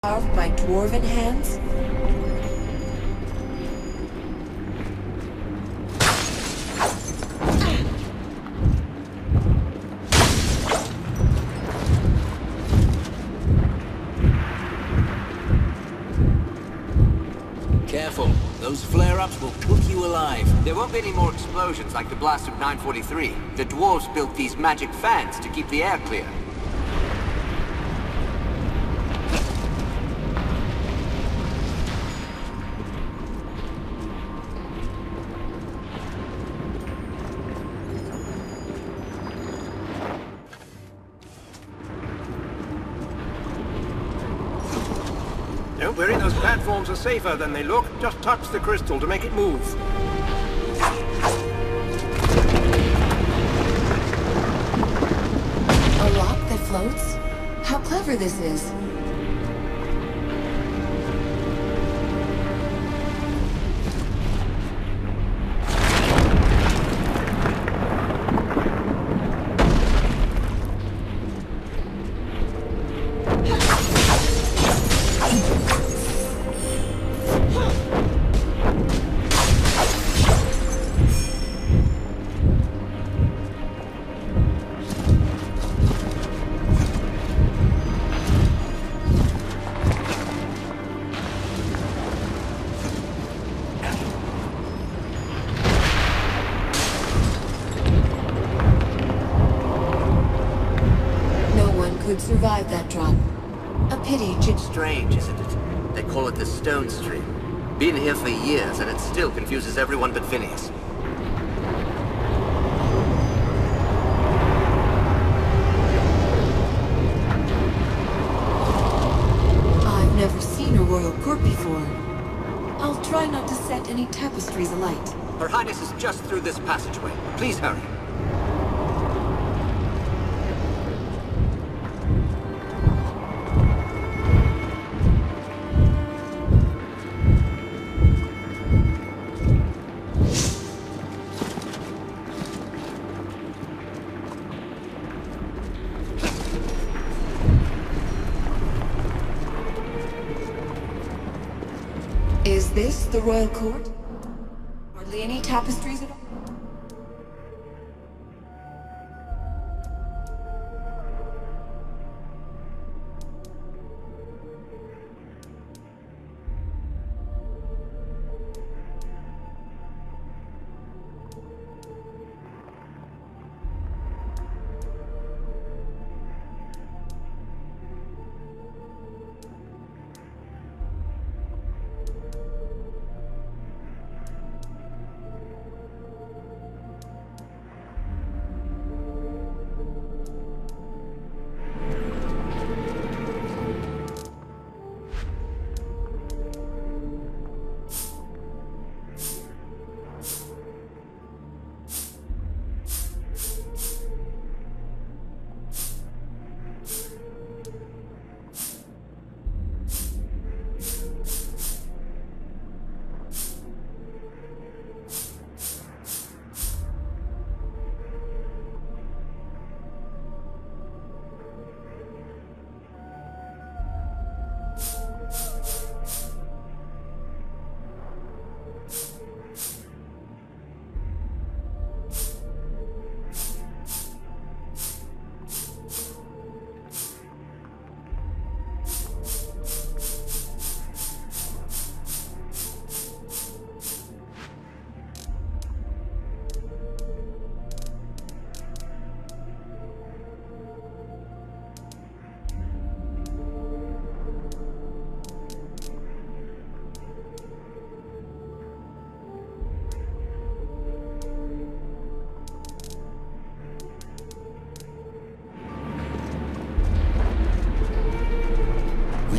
Carved by dwarven hands? Careful. Those flare-ups will cook you alive. There won't be any more explosions like the blast of 943. The dwarves built these magic fans to keep the air clear. Don't worry, those platforms are safer than they look. Just touch the crystal to make it move. A lock that floats? How clever this is. Could survive that drop. A pity. Strange, isn't it? They call it the Stone Stream. Been here for years, and it still confuses everyone but Phineas. I've never seen a royal court before. I'll try not to set any tapestries alight. Her Highness is just through this passageway. Please hurry. Is this the royal court? Hardly any tapestries at all?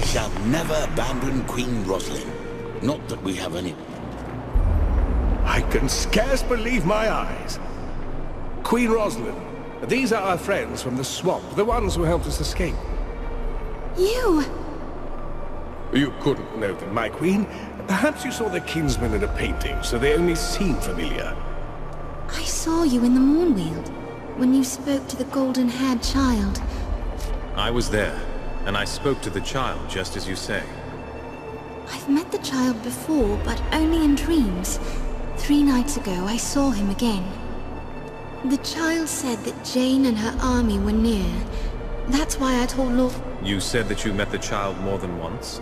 Shall never abandon Queen Rosalind. Not that we have any... I can scarce believe my eyes. Queen Rosalind, these are our friends from the swamp, the ones who helped us escape. You! You couldn't know them, my queen. Perhaps you saw their kinsmen in a painting, so they only seem familiar. I saw you in the Moonweald, when you spoke to the golden-haired child. I was there. and I spoke to the child just as you say. I've met the child before, but only in dreams. 3 nights ago, I saw him again. The child said that Jane and her army were near. That's why I told Lord... You said that you met the child more than once?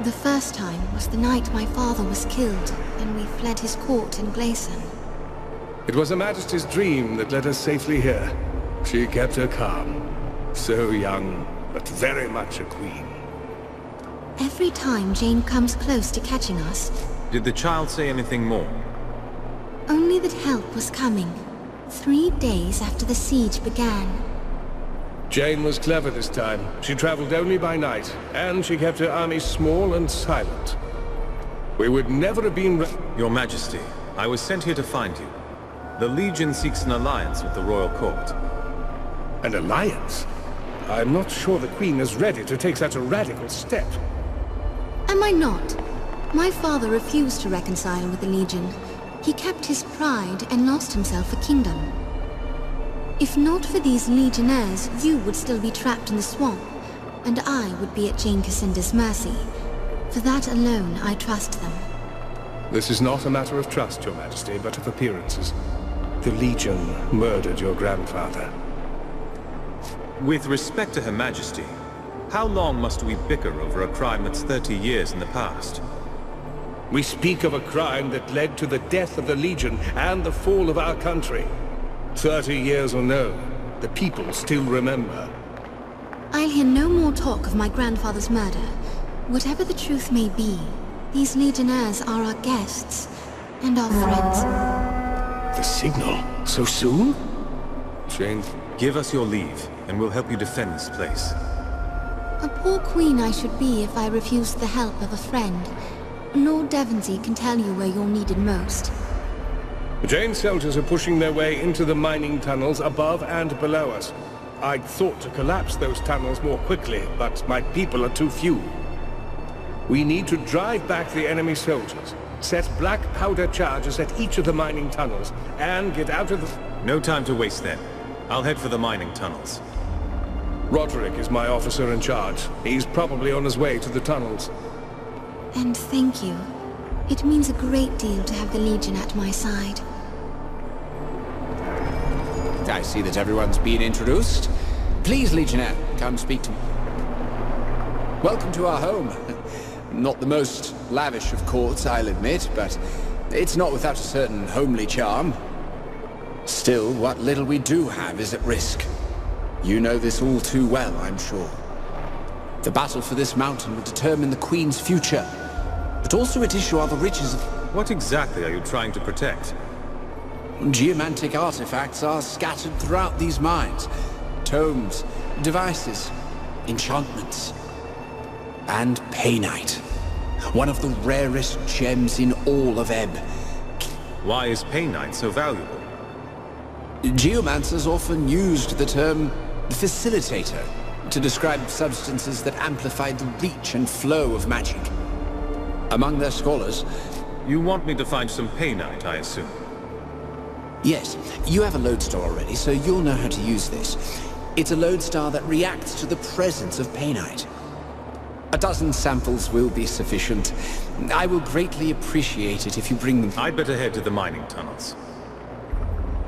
The first time was the night my father was killed, and we fled his court in Gleason. It was Her Majesty's dream that led us safely here. She kept her calm. So young, but very much a queen. Every time Jane comes close to catching us... Did the child say anything more? Only that help was coming. 3 days after the siege began. Jane was clever this time. She traveled only by night, and she kept her army small and silent. We would never have been... Your Majesty, I was sent here to find you. The Legion seeks an alliance with the royal court. An alliance? I'm not sure the Queen is ready to take such a radical step. Am I not? My father refused to reconcile with the Legion. He kept his pride and lost himself a kingdom. If not for these legionnaires, you would still be trapped in the swamp, and I would be at Jeyne Cassinder's mercy. For that alone, I trust them. This is not a matter of trust, Your Majesty, but of appearances. The Legion murdered your grandfather. With respect to Her Majesty, how long must we bicker over a crime that's 30 years in the past? We speak of a crime that led to the death of the Legion and the fall of our country. 30 years or no, the people still remember. I'll hear no more talk of my grandfather's murder. Whatever the truth may be, these legionnaires are our guests, and our friends. The signal? So soon? Jane? Give us your leave, and we'll help you defend this place. A poor queen I should be if I refused the help of a friend. Lord Devonsey can tell you where you're needed most. Jane's soldiers are pushing their way into the mining tunnels above and below us. I'd thought to collapse those tunnels more quickly, but my people are too few. We need to drive back the enemy soldiers, set black powder charges at each of the mining tunnels, and get out of the... No time to waste then. I'll head for the mining tunnels. Roderick is my officer in charge. He's probably on his way to the tunnels. And thank you. It means a great deal to have the Legion at my side. I see that everyone's been introduced. Please, Legionnaire, come speak to me. Welcome to our home. Not the most lavish of courts, I'll admit, but it's not without a certain homely charm. Still, what little we do have is at risk. You know this all too well, I'm sure. The battle for this mountain will determine the Queen's future, but also at issue are the riches of... What exactly are you trying to protect? Geomantic artifacts are scattered throughout these mines. Tomes, devices, enchantments. And painite. One of the rarest gems in all of Ebb. Why is painite so valuable? Geomancers often used the term facilitator to describe substances that amplified the reach and flow of magic. Among their scholars... You want me to find some painite, I assume? Yes, you have a lodestar already, so you'll know how to use this. It's a lodestar that reacts to the presence of painite. A dozen samples will be sufficient. I will greatly appreciate it if you bring them... I'd better head to the mining tunnels.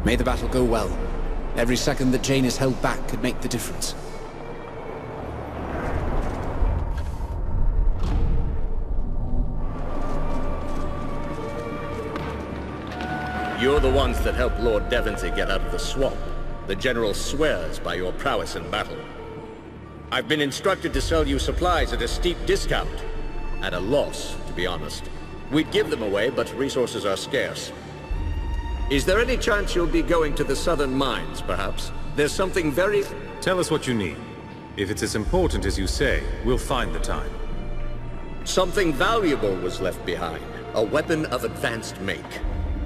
May the battle go well. Every second that Jane is held back could make the difference. You're the ones that helped Lord Devonsey get out of the swamp. The General swears by your prowess in battle. I've been instructed to sell you supplies at a steep discount. At a loss, to be honest. We'd give them away, but resources are scarce. Is there any chance you'll be going to the southern mines, perhaps? There's something very... Tell us what you need. If it's as important as you say, we'll find the time. Something valuable was left behind. A weapon of advanced make.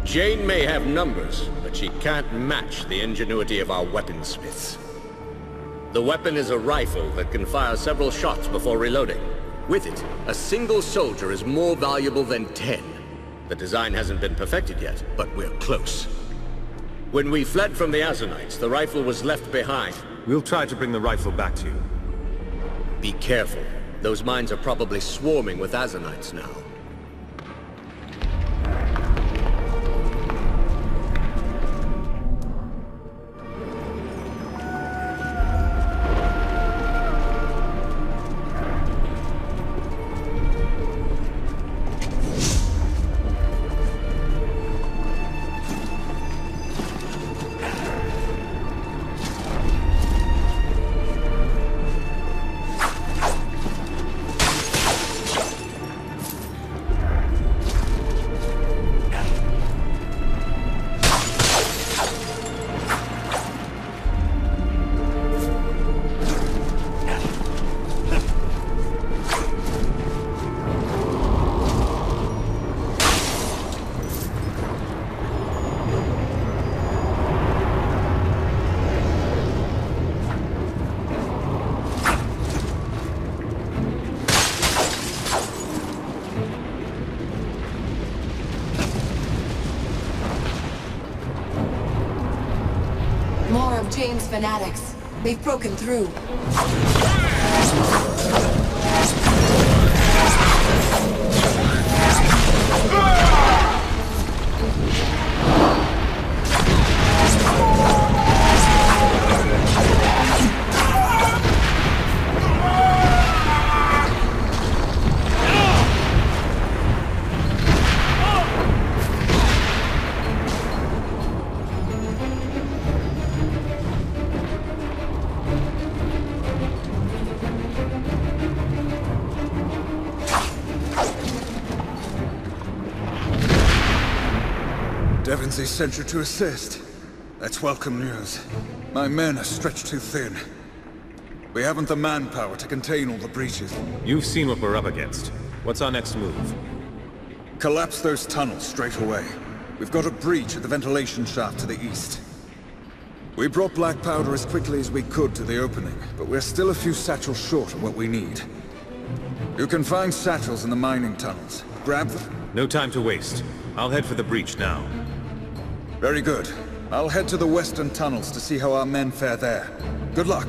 Jane may have numbers, but she can't match the ingenuity of our weaponsmiths. The weapon is a rifle that can fire several shots before reloading. With it, a single soldier is more valuable than 10. The design hasn't been perfected yet, but we're close. When we fled from the Azanites, the rifle was left behind. We'll try to bring the rifle back to you. Be careful. Those mines are probably swarming with Azanites now. Jane's fanatics. They've broken through. Devonsey sent you to assist. That's welcome news. My men are stretched too thin. We haven't the manpower to contain all the breaches. You've seen what we're up against. What's our next move? Collapse those tunnels straight away. We've got a breach at the ventilation shaft to the east. We brought black powder as quickly as we could to the opening, but we're still a few satchels short of what we need. You can find satchels in the mining tunnels. Grab them. No time to waste. I'll head for the breach now. Very good. I'll head to the western tunnels to see how our men fare there. Good luck.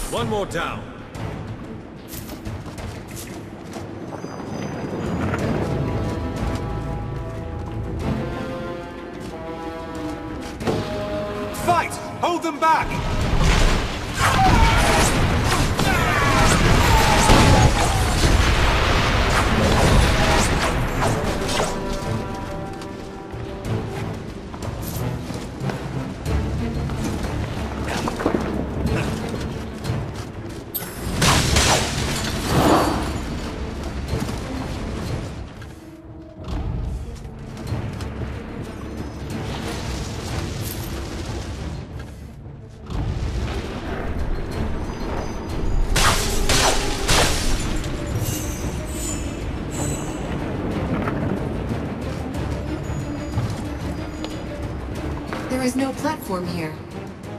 One more down. Fight! Hold them back! There is no platform here.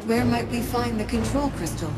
Where might we find the control crystal?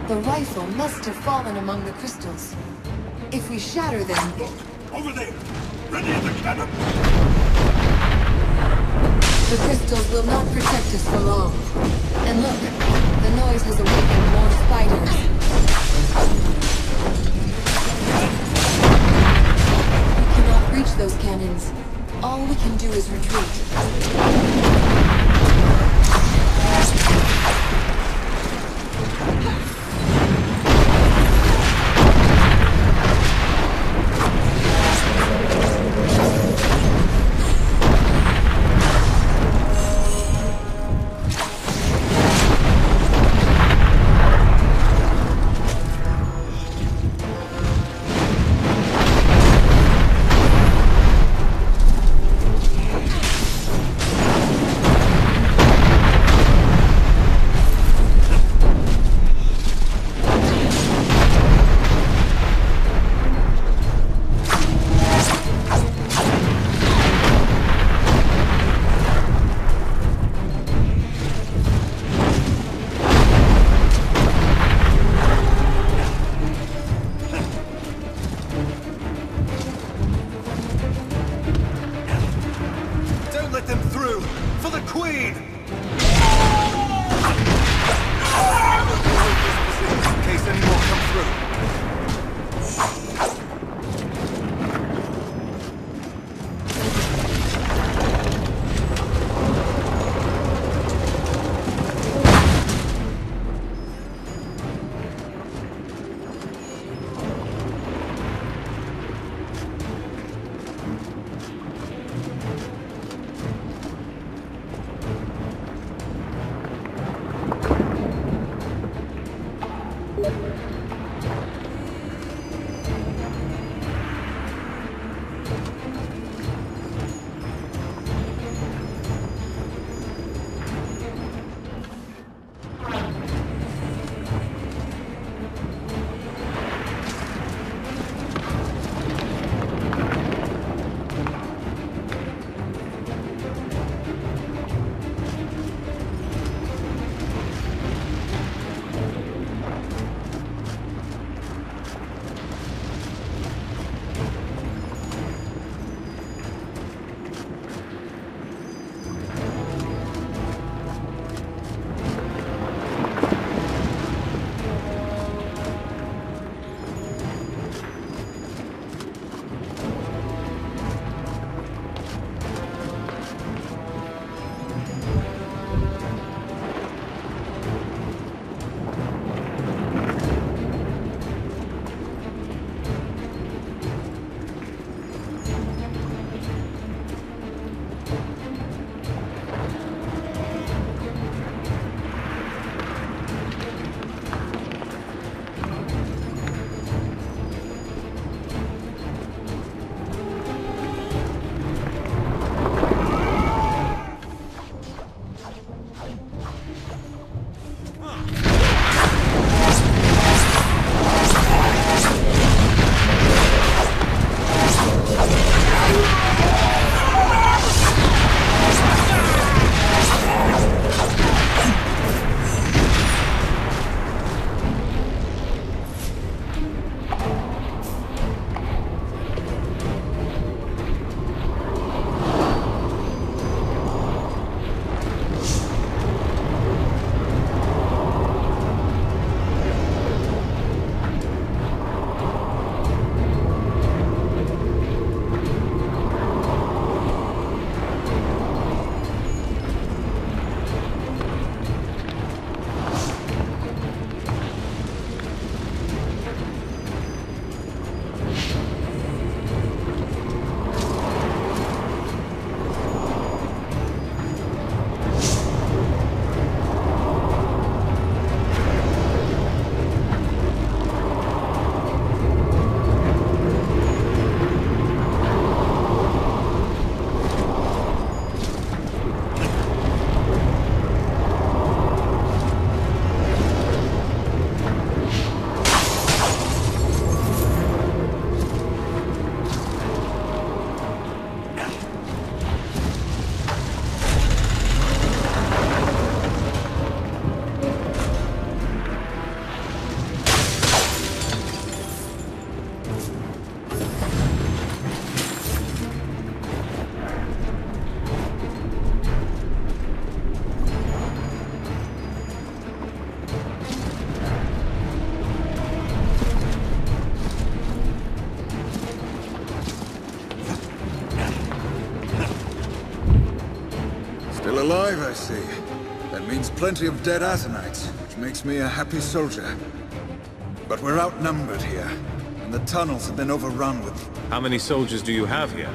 The rifle must have fallen among the crystals. If we shatter them... Look! Over there! Ready as a cannon! The crystals will not protect us for long. And look, the noise has awakened more spiders. We cannot reach those cannons. All we can do is retreat. I see. That means plenty of dead Azanites, which makes me a happy soldier. But we're outnumbered here, and the tunnels have been overrun with... How many soldiers do you have here?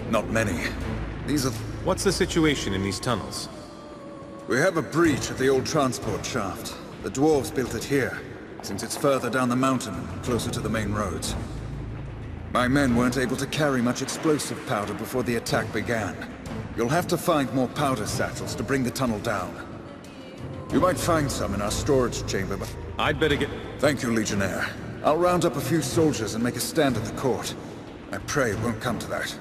Not many. These are... What's the situation in these tunnels? We have a breach at the old transport shaft. The dwarves built it here, since it's further down the mountain and closer to the main roads. My men weren't able to carry much explosive powder before the attack began. You'll have to find more powder satchels to bring the tunnel down. You might find some in our storage chamber, but... I'd better get... Thank you, Legionnaire. I'll round up a few soldiers and make a stand at the court. I pray it won't come to that.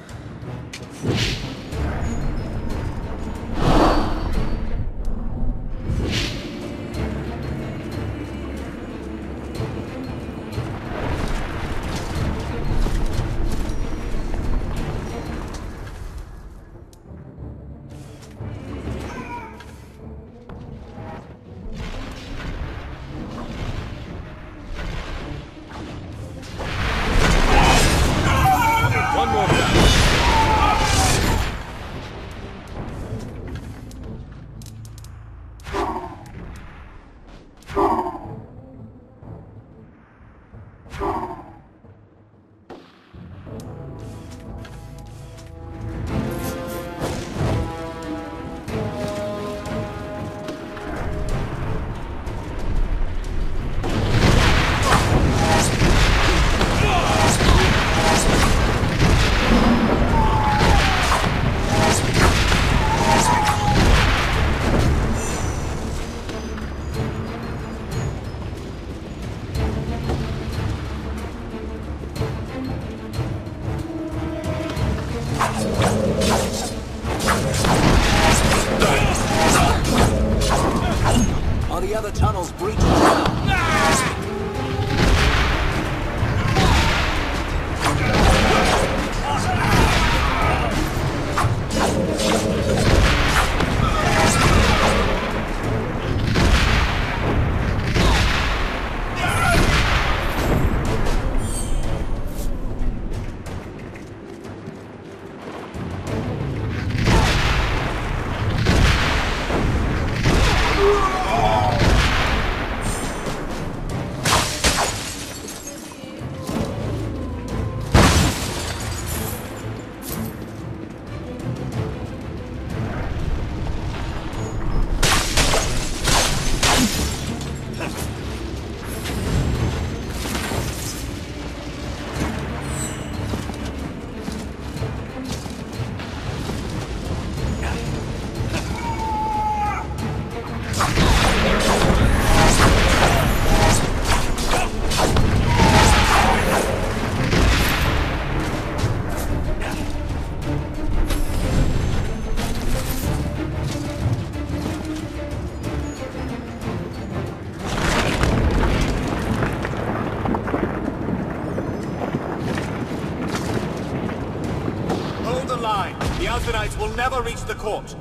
Will never reach the court.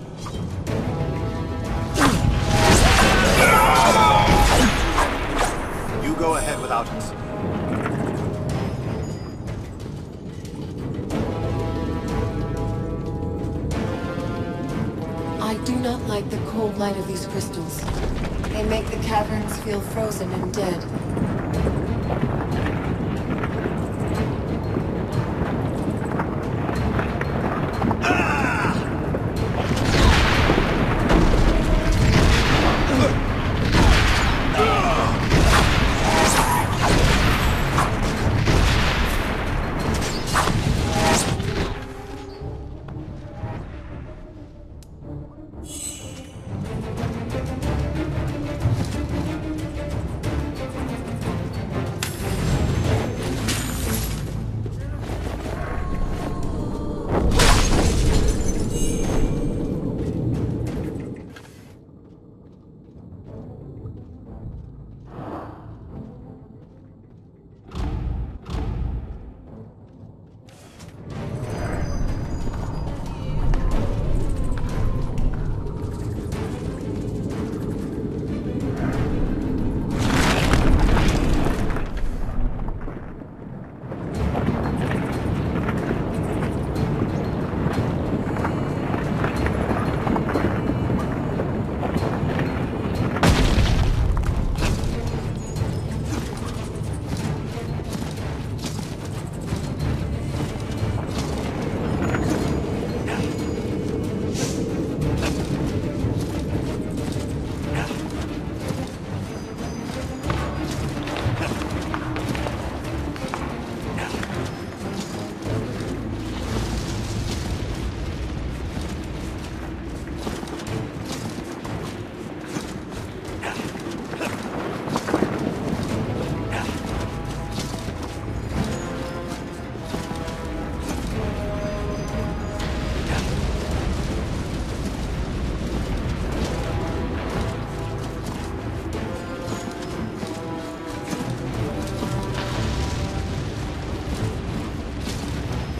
You go ahead without us. I do not like the cold light of these crystals. They make the caverns feel frozen and dead.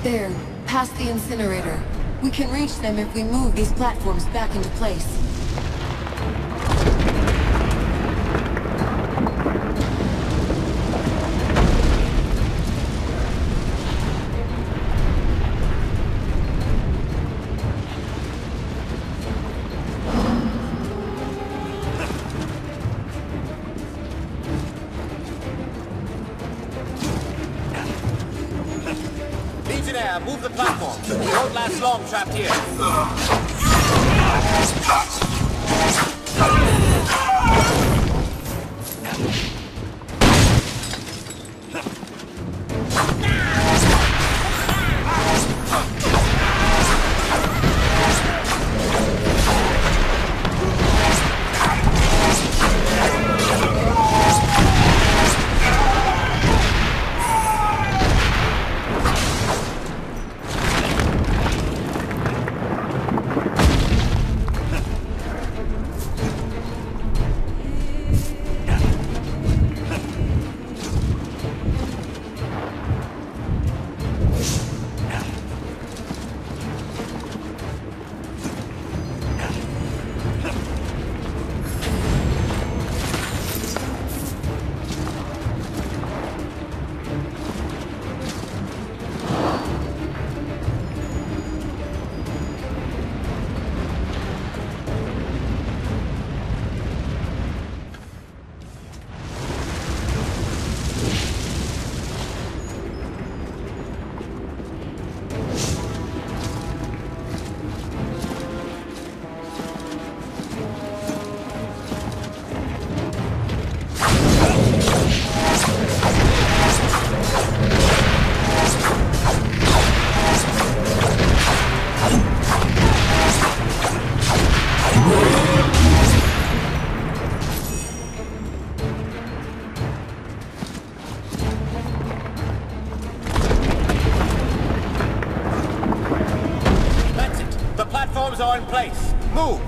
There, past the incinerator. We can reach them if we move these platforms back into place. Move the platform. We won't last long trapped here. Are in place. Move!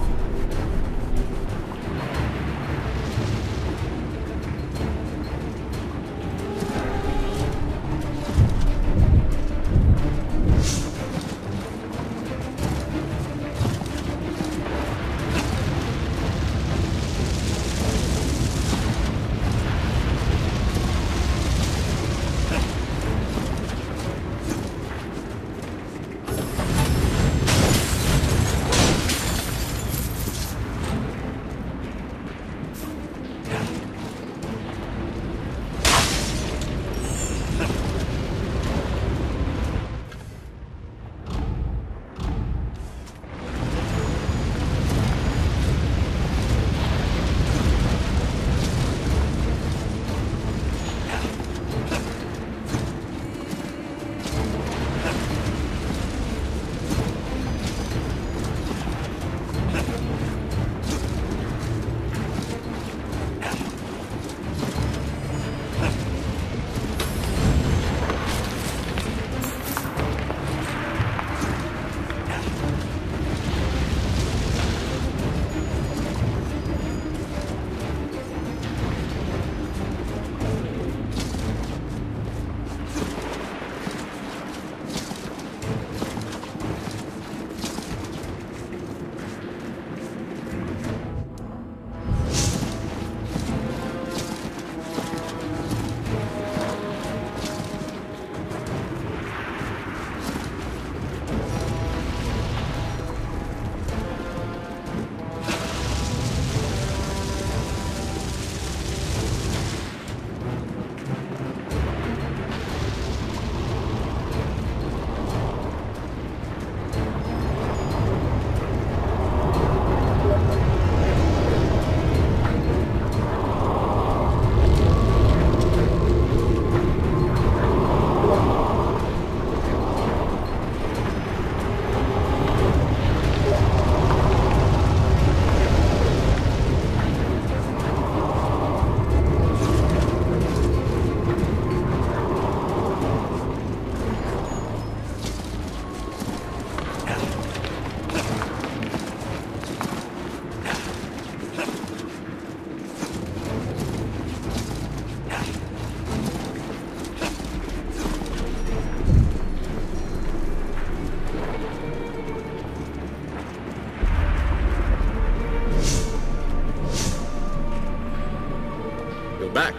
go back.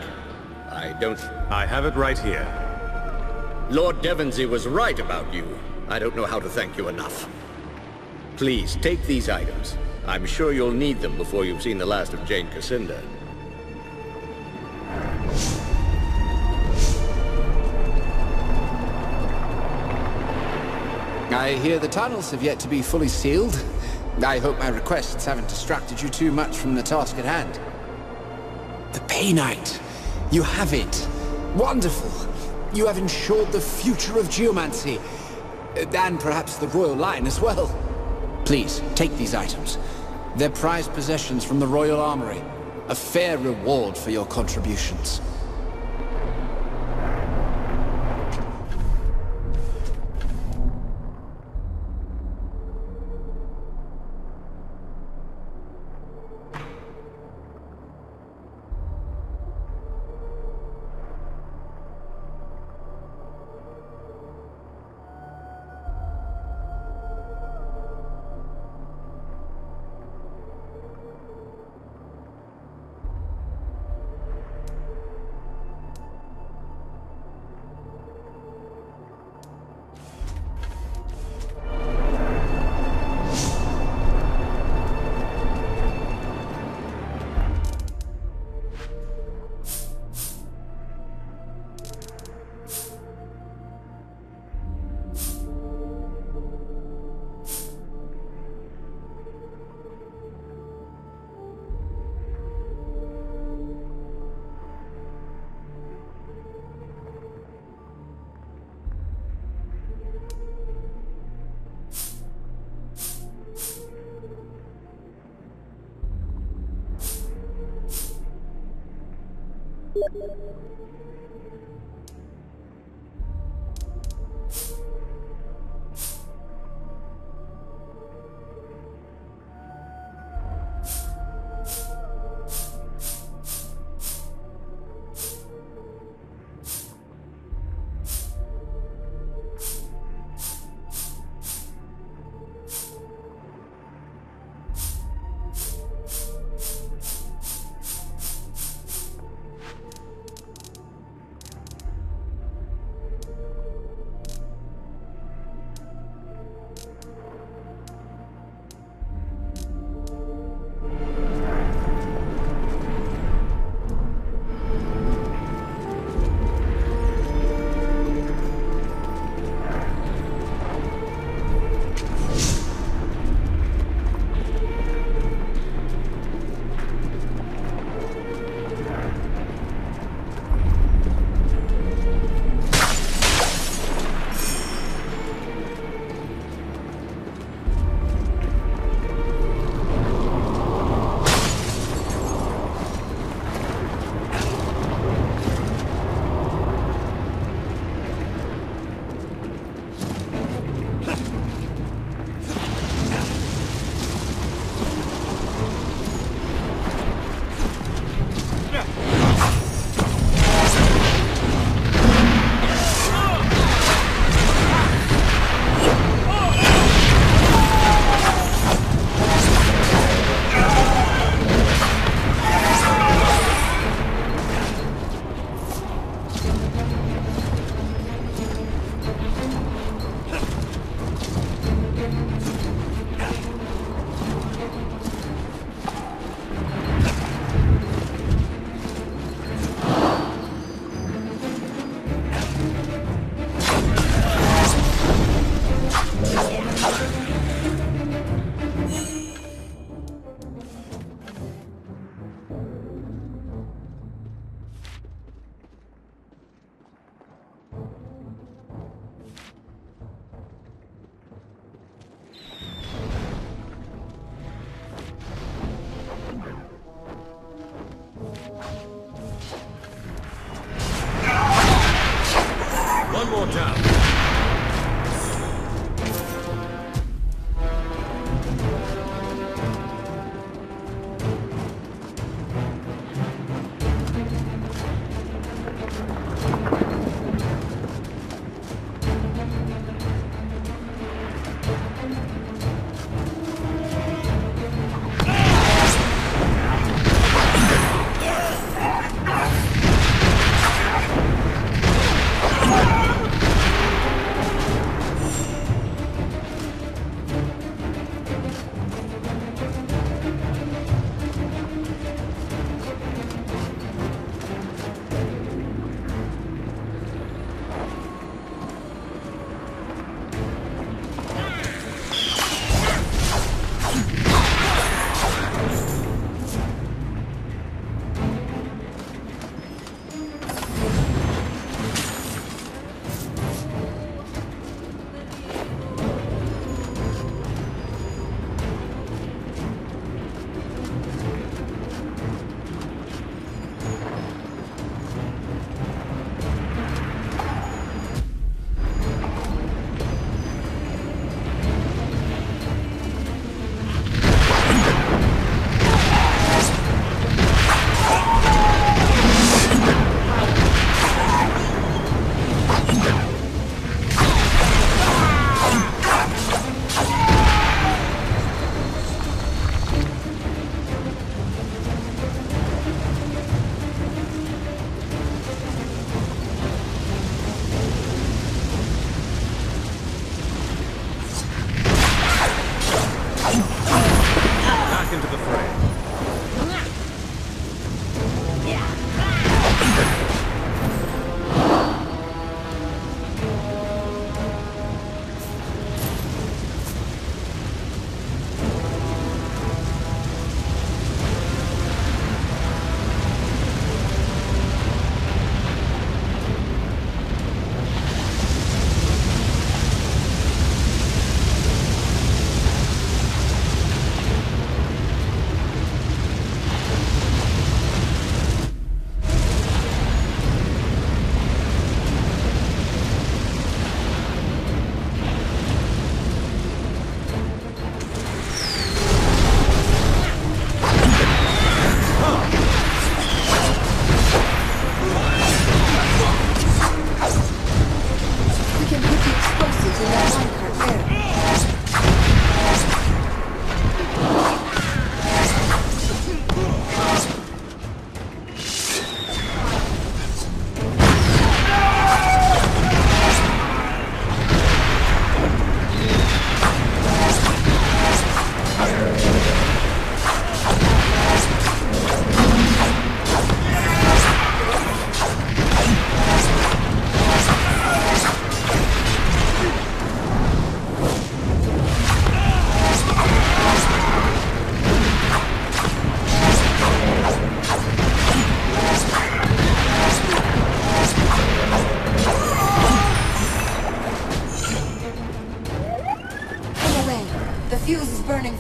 I don't... I have it right here. Lord Devonsey was right about you. I don't know how to thank you enough. Please, take these items. I'm sure you'll need them before you've seen the last of Jeyne Khacinder. I hear the tunnels have yet to be fully sealed. I hope my requests haven't distracted you too much from the task at hand. The Pay Knight. You have it. Wonderful. You have ensured the future of geomancy. And perhaps the royal line as well. Please, take these items. They're prized possessions from the Royal Armory. A fair reward for your contributions.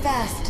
fast.